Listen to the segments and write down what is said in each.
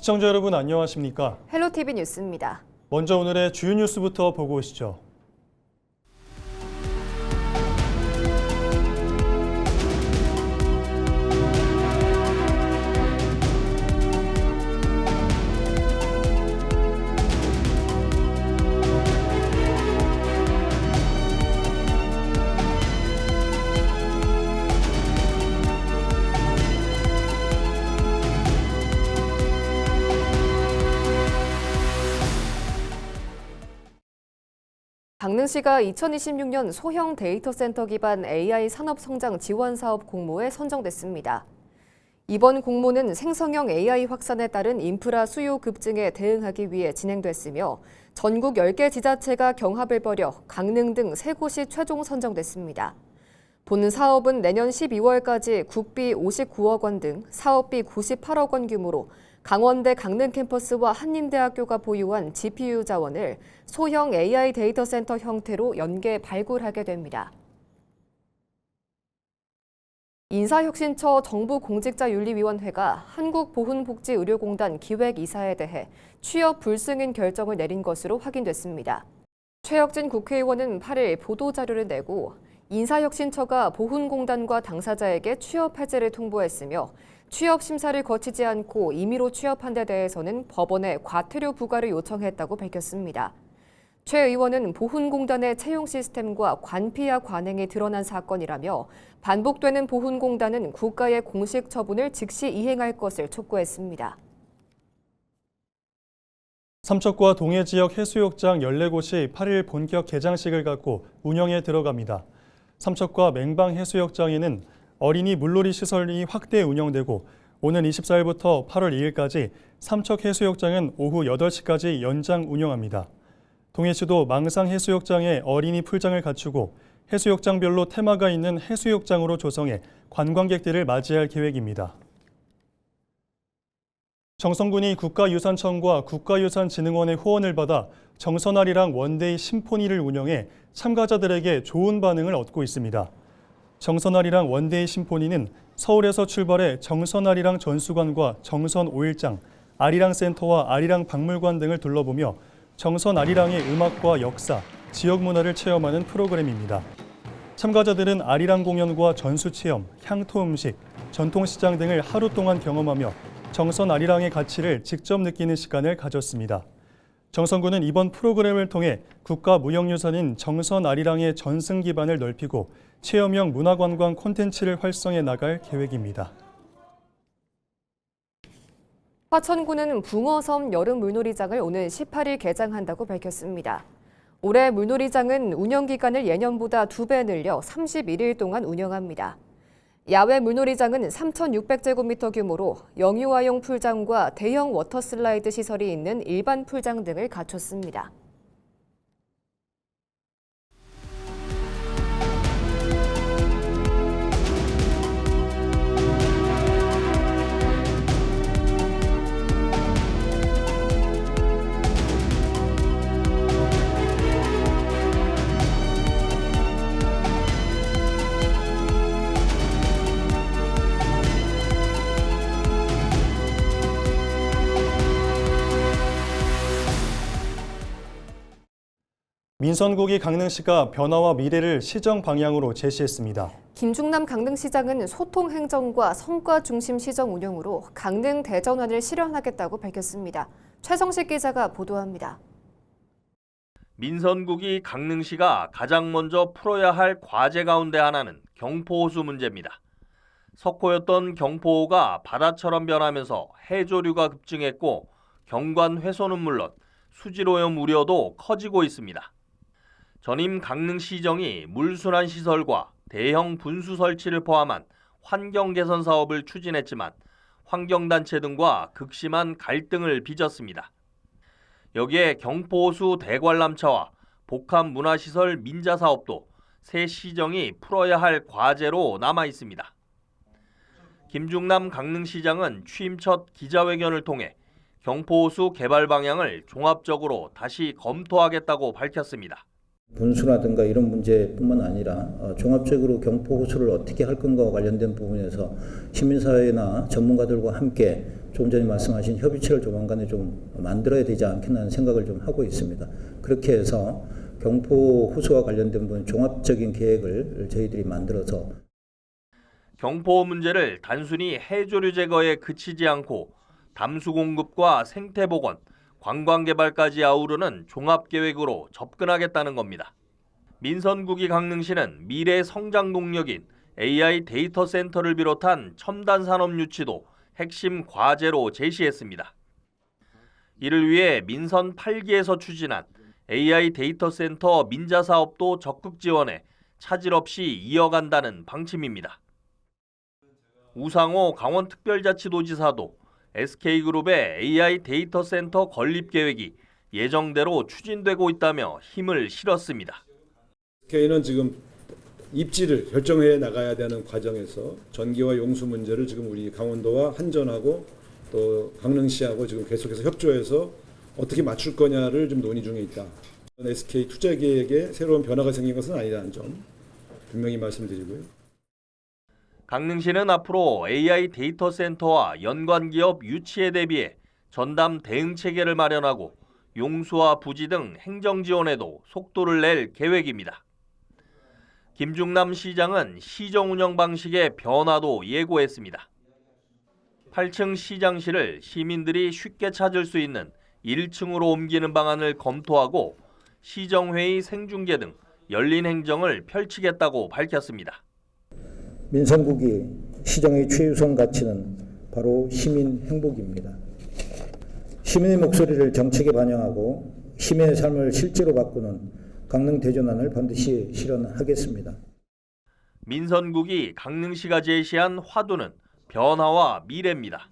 시청자 여러분 안녕하십니까? 헬로티비 뉴스입니다. 먼저 오늘의 주요 뉴스부터 보고 오시죠. 강릉시가 2026년 소형 데이터 센터 기반 AI 산업 성장 지원 사업 공모에 선정됐습니다. 이번 공모는 생성형 AI 확산에 따른 인프라 수요 급증에 대응하기 위해 진행됐으며 전국 10개 지자체가 경합을 벌여 강릉 등 3곳이 최종 선정됐습니다. 본 사업은 내년 12월까지 국비 59억 원 등 사업비 98억 원 규모로 강원대 강릉 캠퍼스와 한림대학교가 보유한 GPU 자원을 소형 AI 데이터 센터 형태로 연계 발굴하게 됩니다. 인사혁신처 정부공직자윤리위원회가 한국보훈복지의료공단 기획이사에 대해 취업 불승인 결정을 내린 것으로 확인됐습니다. 최혁진 국회의원은 8일 보도자료를 내고 인사혁신처가 보훈공단과 당사자에게 취업 해제를 통보했으며 취업 심사를 거치지 않고 임의로 취업한 데 대해서는 법원에 과태료 부과를 요청했다고 밝혔습니다. 최 의원은 보훈공단의 채용 시스템과 관피와 관행이 드러난 사건이라며 반복되는 보훈공단은 국가의 공식 처분을 즉시 이행할 것을 촉구했습니다. 삼척과 동해 지역 해수욕장 14곳이 8일 본격 개장식을 갖고 운영에 들어갑니다. 삼척과 맹방 해수욕장에는 어린이 물놀이 시설이 확대 운영되고 오는 24일부터 8월 2일까지 삼척 해수욕장은 오후 8시까지 연장 운영합니다. 동해시도 망상 해수욕장에 어린이 풀장을 갖추고 해수욕장별로 테마가 있는 해수욕장으로 조성해 관광객들을 맞이할 계획입니다. 정선군이 국가유산청과 국가유산진흥원의 후원을 받아 정선아리랑 원데이 심포니를 운영해 참가자들에게 좋은 반응을 얻고 있습니다. 정선아리랑 원데이 심포니는 서울에서 출발해 정선아리랑 전수관과 정선 5일장, 아리랑 센터와 아리랑 박물관 등을 둘러보며 정선 아리랑의 음악과 역사, 지역 문화를 체험하는 프로그램입니다. 참가자들은 아리랑 공연과 전수 체험, 향토 음식, 전통시장 등을 하루 동안 경험하며 정선 아리랑의 가치를 직접 느끼는 시간을 가졌습니다. 정선군은 이번 프로그램을 통해 국가무형유산인 정선 아리랑의 전승 기반을 넓히고 체험형 문화관광 콘텐츠를 활성해 나갈 계획입니다. 화천군은 붕어섬 여름 물놀이장을 오는 18일 개장한다고 밝혔습니다. 올해 물놀이장은 운영기간을 예년보다 2배 늘려 31일 동안 운영합니다. 야외 물놀이장은 3,600제곱미터 규모로 영유아용 풀장과 대형 워터슬라이드 시설이 있는 일반 풀장 등을 갖췄습니다. 민선국이 강릉시가 변화와 미래를 시정 방향으로 제시했습니다. 김중남 강릉시장은 소통행정과 성과 중심 시정 운영으로 강릉 대전환을 실현하겠다고 밝혔습니다. 최성식 기자가 보도합니다. 민선국이 강릉시가 가장 먼저 풀어야 할 과제 가운데 하나는 경포호수 문제입니다. 석호였던 경포호가 바다처럼 변하면서 해조류가 급증했고 경관 훼손은 물론 수질오염 우려도 커지고 있습니다. 전임 강릉시정이 물순환 시설과 대형 분수 설치를 포함한 환경 개선 사업을 추진했지만 환경단체 등과 극심한 갈등을 빚었습니다. 여기에 경포호수 대관람차와 복합문화시설 민자 사업도 새 시정이 풀어야 할 과제로 남아 있습니다. 김중남 강릉시장은 취임 첫 기자회견을 통해 경포호수 개발 방향을 종합적으로 다시 검토하겠다고 밝혔습니다. 분수라든가 이런 문제뿐만 아니라 종합적으로 경포 호수를 어떻게 할 건가와 관련된 부분에서 시민사회나 전문가들과 함께 조금 전에 말씀하신 협의체를 조만간에 좀 만들어야 되지 않겠나 하는 생각을 좀 하고 있습니다. 그렇게 해서 경포 호수와 관련된 부분 종합적인 계획을 저희들이 만들어서 경포 문제를 단순히 해조류 제거에 그치지 않고 담수 공급과 생태 복원, 관광 개발까지 아우르는 종합 계획으로 접근하겠다는 겁니다. 민선국이 강릉시는 미래 성장 동력인 AI 데이터 센터를 비롯한 첨단 산업 유치도 핵심 과제로 제시했습니다. 이를 위해 민선 8기에서 추진한 AI 데이터 센터 민자 사업도 적극 지원해 차질 없이 이어간다는 방침입니다. 우상호 강원특별자치도지사도 SK그룹의 AI 데이터 센터 건립 계획이 예정대로 추진되고 있다며 힘을 실었습니다. SK는 지금 입지를 결정해 나가야 되는 과정에서 전기와 용수 문제를 지금 우리 강원도와 한전하고 또 강릉시하고 지금 계속해서 협조해서 어떻게 맞출 거냐를 좀 논의 중에 있다. SK 투자 계획에 새로운 변화가 생긴 것은 아니라는 점 분명히 말씀드리고요. 강릉시는 앞으로 AI 데이터 센터와 연관 기업 유치에 대비해 전담 대응 체계를 마련하고 용수와 부지 등 행정 지원에도 속도를 낼 계획입니다. 김중남 시장은 시정 운영 방식의 변화도 예고했습니다. 8층 시장실을 시민들이 쉽게 찾을 수 있는 1층으로 옮기는 방안을 검토하고 시정회의 생중계 등 열린 행정을 펼치겠다고 밝혔습니다. 민선국이 시정의 최우선 가치는 바로 시민 행복입니다. 시민의 목소리를 정책에 반영하고 시민의 삶을 실제로 바꾸는 강릉 대전환을 반드시 실현하겠습니다. 민선국이 강릉시가 제시한 화두는 변화와 미래입니다.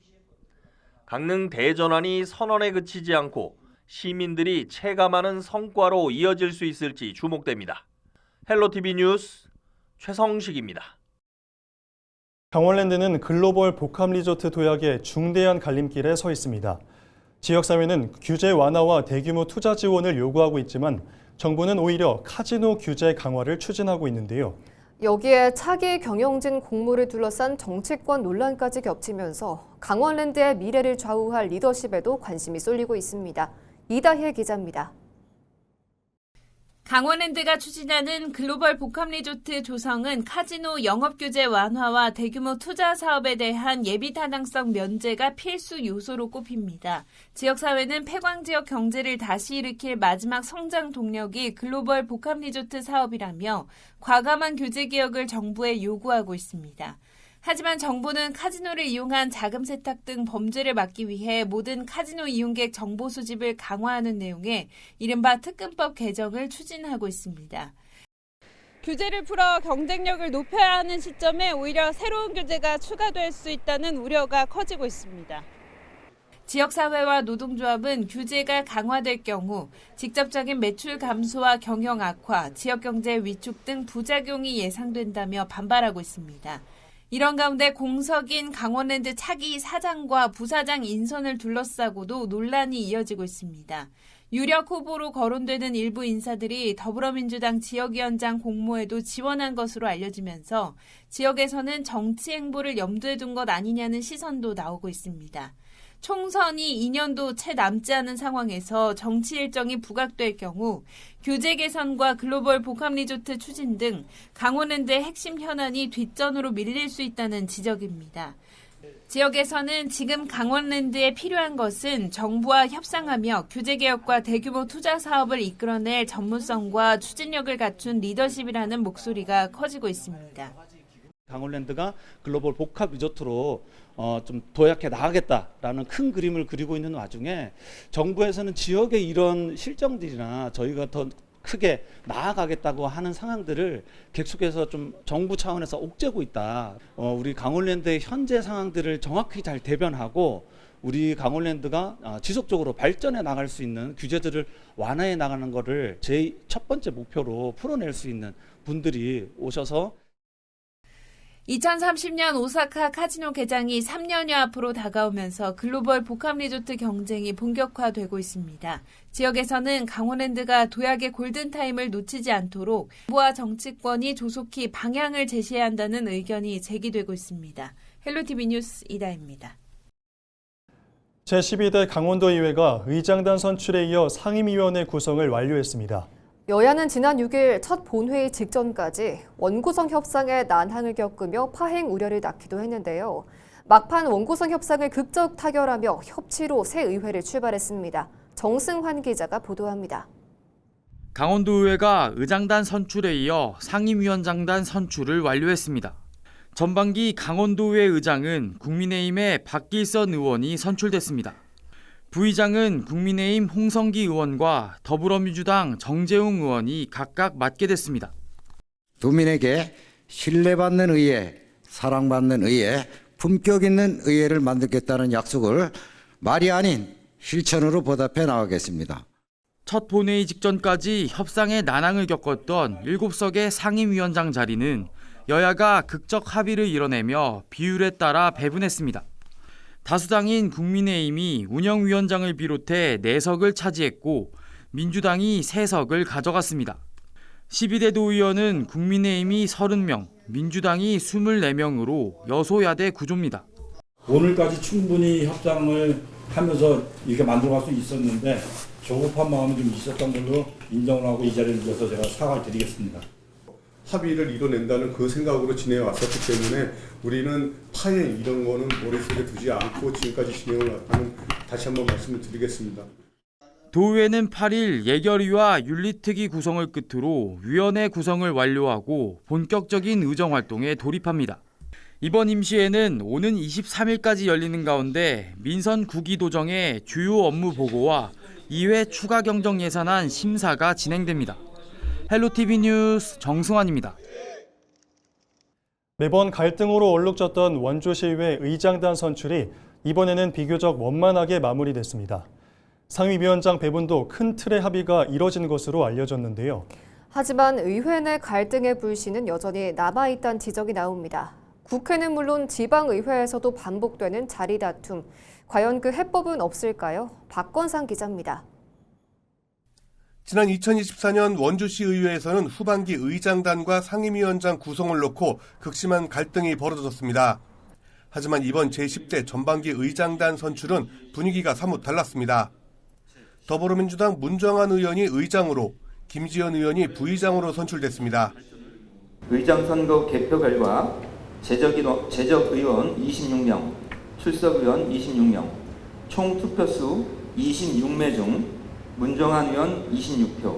강릉 대전환이 선언에 그치지 않고 시민들이 체감하는 성과로 이어질 수 있을지 주목됩니다. 헬로티비 뉴스 최성식입니다. 강원랜드는 글로벌 복합리조트 도약의 중대한 갈림길에 서 있습니다. 지역사회는 규제 완화와 대규모 투자 지원을 요구하고 있지만 정부는 오히려 카지노 규제 강화를 추진하고 있는데요. 여기에 차기 경영진 공모를 둘러싼 정치권 논란까지 겹치면서 강원랜드의 미래를 좌우할 리더십에도 관심이 쏠리고 있습니다. 이다혜 기자입니다. 강원랜드가 추진하는 글로벌 복합리조트 조성은 카지노 영업규제 완화와 대규모 투자 사업에 대한 예비타당성 면제가 필수 요소로 꼽힙니다. 지역사회는 폐광지역 경제를 다시 일으킬 마지막 성장 동력이 글로벌 복합리조트 사업이라며 과감한 규제 개혁을 정부에 요구하고 있습니다. 하지만 정부는 카지노를 이용한 자금 세탁 등 범죄를 막기 위해 모든 카지노 이용객 정보 수집을 강화하는 내용의 이른바 특근법 개정을 추진하고 있습니다. 규제를 풀어 경쟁력을 높여야 하는 시점에 오히려 새로운 규제가 추가될 수 있다는 우려가 커지고 있습니다. 지역사회와 노동조합은 규제가 강화될 경우 직접적인 매출 감소와 경영 악화, 지역경제 위축 등 부작용이 예상된다며 반발하고 있습니다. 이런 가운데 공석인 강원랜드 차기 사장과 부사장 인선을 둘러싸고도 논란이 이어지고 있습니다. 유력 후보로 거론되는 일부 인사들이 더불어민주당 지역위원장 공모에도 지원한 것으로 알려지면서 지역에서는 정치 행보를 염두에 둔 것 아니냐는 시선도 나오고 있습니다. 총선이 2년도 채 남지 않은 상황에서 정치 일정이 부각될 경우 규제 개선과 글로벌 복합리조트 추진 등 강원랜드의 핵심 현안이 뒷전으로 밀릴 수 있다는 지적입니다. 지역에서는 지금 강원랜드에 필요한 것은 정부와 협상하며 규제 개혁과 대규모 투자 사업을 이끌어낼 전문성과 추진력을 갖춘 리더십이라는 목소리가 커지고 있습니다. 강원랜드가 글로벌 복합 리조트로 좀 도약해 나가겠다라는 큰 그림을 그리고 있는 와중에 정부에서는 지역의 이런 실정들이나 저희가 더 크게 나아가겠다고 하는 상황들을 계속해서 좀 정부 차원에서 옥죄고 있다. 우리 강원랜드의 현재 상황들을 정확히 잘 대변하고 우리 강원랜드가 지속적으로 발전해 나갈 수 있는 규제들을 완화해 나가는 것을 제 첫 번째 목표로 풀어낼 수 있는 분들이 오셔서 2030년 오사카 카지노 개장이 3년여 앞으로 다가오면서 글로벌 복합 리조트 경쟁이 본격화되고 있습니다. 지역에서는 강원랜드가 도약의 골든타임을 놓치지 않도록 정부와 정치권이 조속히 방향을 제시해야 한다는 의견이 제기되고 있습니다. 헬로티비 뉴스 이다입니다. 제12대 강원도의회가 의장단 선출에 이어 상임위원회 구성을 완료했습니다. 여야는 지난 6일 첫 본회의 직전까지 원구성 협상에 난항을 겪으며 파행 우려를 낳기도 했는데요. 막판 원구성 협상을 극적 타결하며 협치로 새 의회를 출발했습니다. 정승환 기자가 보도합니다. 강원도의회가 의장단 선출에 이어 상임위원장단 선출을 완료했습니다. 전반기 강원도의회 의장은 국민의힘의 박길선 의원이 선출됐습니다. 부의장은 국민의힘 홍성기 의원과 더불어민주당 정재웅 의원이 각각 맡게 됐습니다. 도민에게 신뢰받는 의회, 사랑받는 의회, 품격 있는 의회를 만들겠다는 약속을 말이 아닌 실천으로 보답해 나가겠습니다. 첫 본회의 직전까지 협상에 난항을 겪었던 7석의 상임위원장 자리는 여야가 극적 합의를 이뤄내며 비율에 따라 배분했습니다. 다수당인 국민의힘이 운영위원장을 비롯해 4석을 차지했고 민주당이 3석을 가져갔습니다. 12대 도의원은 국민의힘이 30명, 민주당이 24명으로 여소야대 구조입니다. 오늘까지 충분히 협상을 하면서 이렇게 만들어갈 수 있었는데 조급한 마음이 좀 있었던 걸로 인정을 하고 이 자리를 빌어서 제가 사과를 드리겠습니다. 합의를 이뤄낸다는 그 생각으로 지내왔었기 때문에 우리는 파행 이런 거는 머릿속에 두지 않고 지금까지 진행을 왔다는 다시 한번 말씀을 드리겠습니다. 도의회는 8일 예결위와 윤리특위 구성을 끝으로 위원회 구성을 완료하고 본격적인 의정활동에 돌입합니다. 이번 임시회는 오는 23일까지 열리는 가운데 민선 구기도정의 주요 업무 보고와 2회 추가 경정 예산안 심사가 진행됩니다. 헬로티비 뉴스 정승환입니다. 매번 갈등으로 얼룩졌던 원주시의회 의장단 선출이 이번에는 비교적 원만하게 마무리됐습니다. 상임위원장 배분도 큰 틀의 합의가 이뤄진 것으로 알려졌는데요. 하지만 의회 내 갈등의 불씨는 여전히 남아있다는 지적이 나옵니다. 국회는 물론 지방의회에서도 반복되는 자리 다툼. 과연 그 해법은 없을까요? 박건상 기자입니다. 지난 2024년 원주시 의회에서는 후반기 의장단과 상임위원장 구성을 놓고 극심한 갈등이 벌어졌습니다. 하지만 이번 제10대 전반기 의장단 선출은 분위기가 사뭇 달랐습니다. 더불어민주당 문정한 의원이 의장으로, 김지현 의원이 부의장으로 선출됐습니다. 의장 선거 개표 결과 재적 의원 26명, 출석 의원 26명, 총 투표수 26매 중 문정한 의원 26표,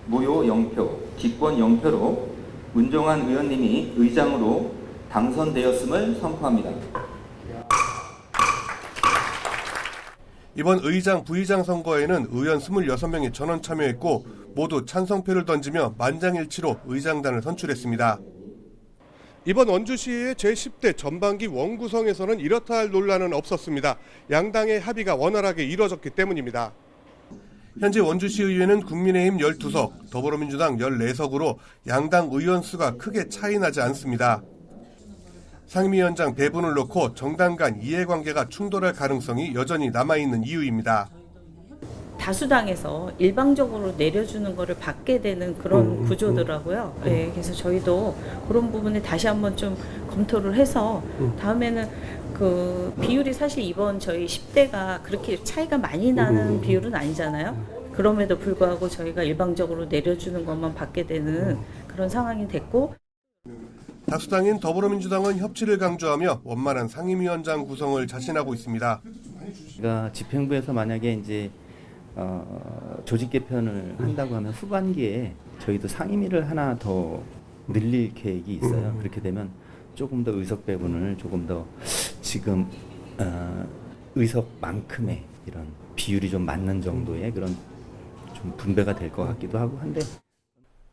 무효 0표, 기권 0표로 문정한 의원님이 의장으로 당선되었음을 선포합니다. 이번 의장, 부의장 선거에는 의원 26명이 전원 참여했고 모두 찬성표를 던지며 만장일치로 의장단을 선출했습니다. 이번 원주시의 제10대 전반기 원구성에서는 이렇다 할 논란은 없었습니다. 양당의 합의가 원활하게 이루어졌기 때문입니다. 현재 원주시의회는 국민의힘 12석, 더불어민주당 14석으로 양당 의원 수가 크게 차이 나지 않습니다. 상임위원장 배분을 놓고 정당 간 이해관계가 충돌할 가능성이 여전히 남아있는 이유입니다. 다수당에서 일방적으로 내려주는 거를 받게 되는 그런 구조더라고요. 네, 그래서 저희도 그런 부분에 다시 한번 좀 검토를 해서 다음에는 그 비율이 사실 이번 저희 10대가 그렇게 차이가 많이 나는 비율은 아니잖아요. 그럼에도 불구하고 저희가 일방적으로 내려주는 것만 받게 되는 그런 상황이 됐고, 다수당인 더불어민주당은 협치를 강조하며 원만한 상임위원장 구성을 자신하고 있습니다. 그러니까 집행부에서 만약에 이제 조직 개편을 한다고 하면 후반기에 저희도 상임위를 하나 더 늘릴 계획이 있어요. 그렇게 되면 조금 더 의석 배분을 조금 더 지금 의석만큼의 이런 비율이 좀 맞는 정도의 그런 좀 분배가 될 것 같기도 하고 한데.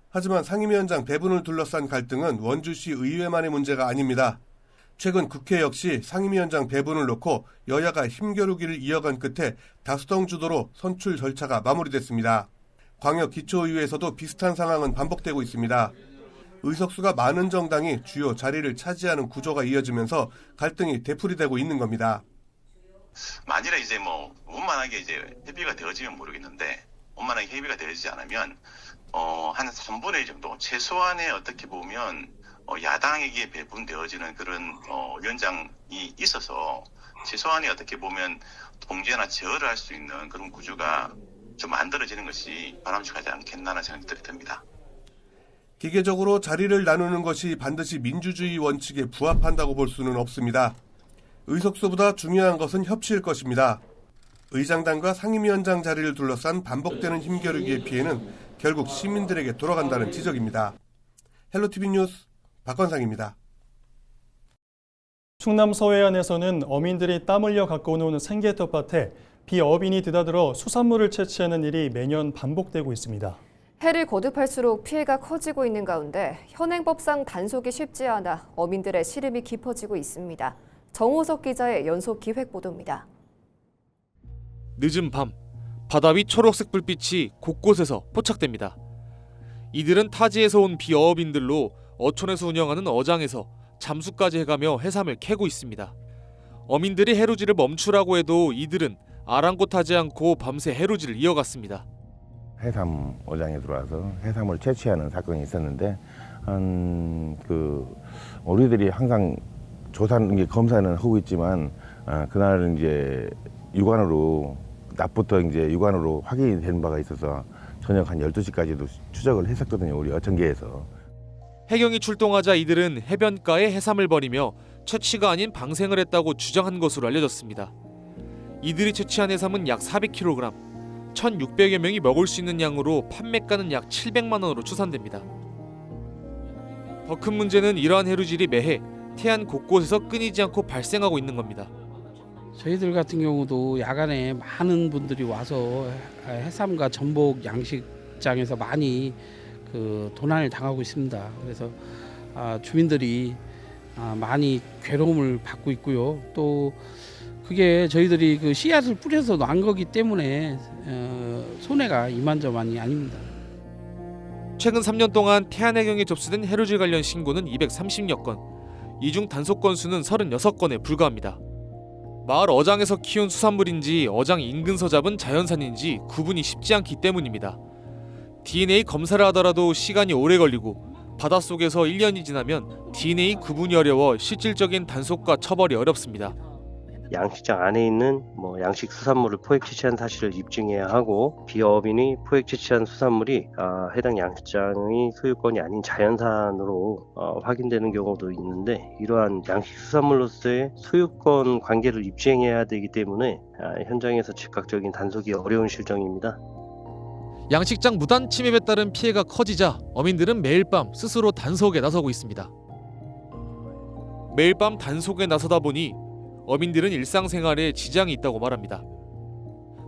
하지만 상임위원장 배분을 둘러싼 갈등은 원주시 의회만의 문제가 아닙니다. 최근 국회 역시 상임위원장 배분을 놓고 여야가 힘겨루기를 이어간 끝에 다수당 주도로 선출 절차가 마무리됐습니다. 광역기초의회에서도 비슷한 상황은 반복되고 있습니다. 의석수가 많은 정당이 주요 자리를 차지하는 구조가 이어지면서 갈등이 되풀이되고 있는 겁니다. 만일에 이제 뭐 원만하게 이제 협의가 되어지면 모르겠는데 원만하게 협의가 되어지지 않으면 한 3분의 1 정도 최소한의 어떻게 보면 야당에게 배분되어지는 그런 위원장이 있어서 최소한의 어떻게 보면 통제나 제어를 할 수 있는 그런 구조가 좀 만들어지는 것이 바람직하지 않겠나라는 생각이 듭니다. 기계적으로 자리를 나누는 것이 반드시 민주주의 원칙에 부합한다고 볼 수는 없습니다. 의석수보다 중요한 것은 협치일 것입니다. 의장단과 상임위원장 자리를 둘러싼 반복되는 힘겨루기의 피해는 결국 시민들에게 돌아간다는 지적입니다. 헬로티비 뉴스 박건상입니다. 충남 서해안에서는 어민들이 땀 흘려 갖고 온 생계 텃밭에 비어민이 드나들어 수산물을 채취하는 일이 매년 반복되고 있습니다. 해를 거듭할수록 피해가 커지고 있는 가운데 현행법상 단속이 쉽지 않아 어민들의 시름이 깊어지고 있습니다. 정호석 기자의 연속 기획 보도입니다. 늦은 밤, 바다 위 초록색 불빛이 곳곳에서 포착됩니다. 이들은 타지에서 온 비어업인들로 어촌에서 운영하는 어장에서 잠수까지 해가며 해삼을 캐고 있습니다. 어민들이 해루질을 멈추라고 해도 이들은 아랑곳하지 않고 밤새 해루질을 이어갔습니다. 해삼 어장에 들어와서 해삼을 채취하는 사건이 있었는데 우리들이 항상 조사는 검사는 하고 있지만 그날은 이제 육안으로 낮부터 이제 육안으로 확인이 된 바가 있어서 저녁 한 12시까지도 추적을 했었거든요. 우리 어천계에서. 해경이 출동하자 이들은 해변가에 해삼을 버리며 채취가 아닌 방생을 했다고 주장한 것으로 알려졌습니다. 이들이 채취한 해삼은 약 400kg, 1,600여 명이 먹을 수 있는 양으로 판매가는 약 700만 원으로 추산됩니다. 더 큰 문제는 이러한 해루질이 매해 태안 곳곳에서 끊이지 않고 발생하고 있는 겁니다. 저희들 같은 경우도 야간에 많은 분들이 와서 해삼과 전복 양식장에서 많이 도난을 당하고 있습니다. 그래서 주민들이 많이 괴로움을 받고 있고요. 또 그게 저희들이 씨앗을 뿌려서 난 거기 때문에 손해가 이만저만이 아닙니다. 최근 3년 동안 태안해경에 접수된 해루질 관련 신고는 230여 건, 이 중 단속 건수는 36건에 불과합니다. 마을 어장에서 키운 수산물인지 어장 인근서 잡은 자연산인지 구분이 쉽지 않기 때문입니다. DNA 검사를 하더라도 시간이 오래 걸리고 바닷속에서 1년이 지나면 DNA 구분이 어려워 실질적인 단속과 처벌이 어렵습니다. 양식장 안에 있는 양식 수산물을 포획 채취한 사실을 입증해야 하고 비어업인이 포획 채취한 수산물이 해당 양식장의 소유권이 아닌 자연산으로 확인되는 경우도 있는데 이러한 양식 수산물로서의 소유권 관계를 입증해야 되기 때문에 현장에서 즉각적인 단속이 어려운 실정입니다. 양식장 무단 침입에 따른 피해가 커지자 어민들은 매일 밤 스스로 단속에 나서고 있습니다. 매일 밤 단속에 나서다 보니 어민들은 일상생활에 지장이 있다고 말합니다.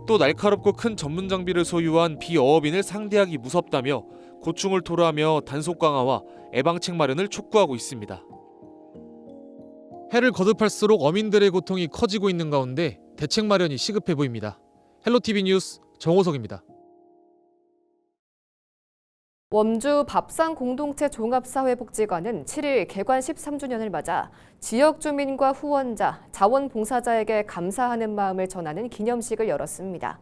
또 날카롭고 큰 전문 장비를 소유한 비어업인을 상대하기 무섭다며 고충을 토로하며 단속 강화와 예방책 마련을 촉구하고 있습니다. 해를 거듭할수록 어민들의 고통이 커지고 있는 가운데 대책 마련이 시급해 보입니다. 헬로티비 뉴스 정호석입니다. 원주 밥상 공동체 종합사회복지관은 7일 개관 13주년을 맞아 지역 주민과 후원자, 자원봉사자에게 감사하는 마음을 전하는 기념식을 열었습니다.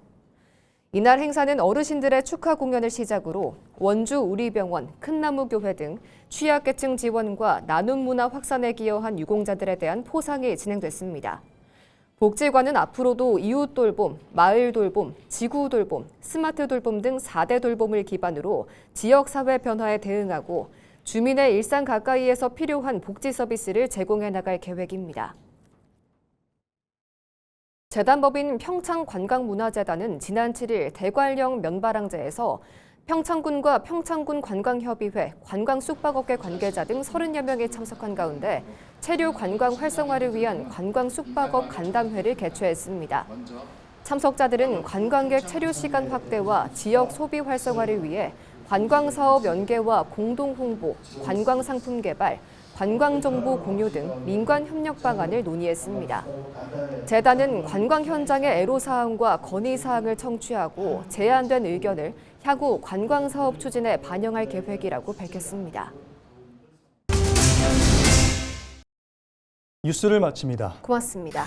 이날 행사는 어르신들의 축하 공연을 시작으로 원주 우리병원, 큰나무교회 등 취약계층 지원과 나눔 문화 확산에 기여한 유공자들에 대한 포상이 진행됐습니다. 복지관은 앞으로도 이웃 돌봄, 마을 돌봄, 지구 돌봄, 스마트 돌봄 등 4대 돌봄을 기반으로 지역사회 변화에 대응하고 주민의 일상 가까이에서 필요한 복지 서비스를 제공해 나갈 계획입니다. 재단법인 평창관광문화재단은 지난 7일 대관령 면바랑제에서 평창군과 평창군 관광협의회, 관광-숙박업계 관계자 등 30여 명이 참석한 가운데 체류 관광 활성화를 위한 관광-숙박업 간담회를 개최했습니다. 참석자들은 관광객 체류 시간 확대와 지역 소비 활성화를 위해 관광사업 연계와 공동홍보, 관광상품 개발, 관광정보 공유 등 민관 협력 방안을 논의했습니다. 재단은 관광 현장의 애로사항과 건의사항을 청취하고 제안된 의견을 향후 관광사업 추진에 반영할 계획이라고 밝혔습니다. 뉴스를 마칩니다. 고맙습니다.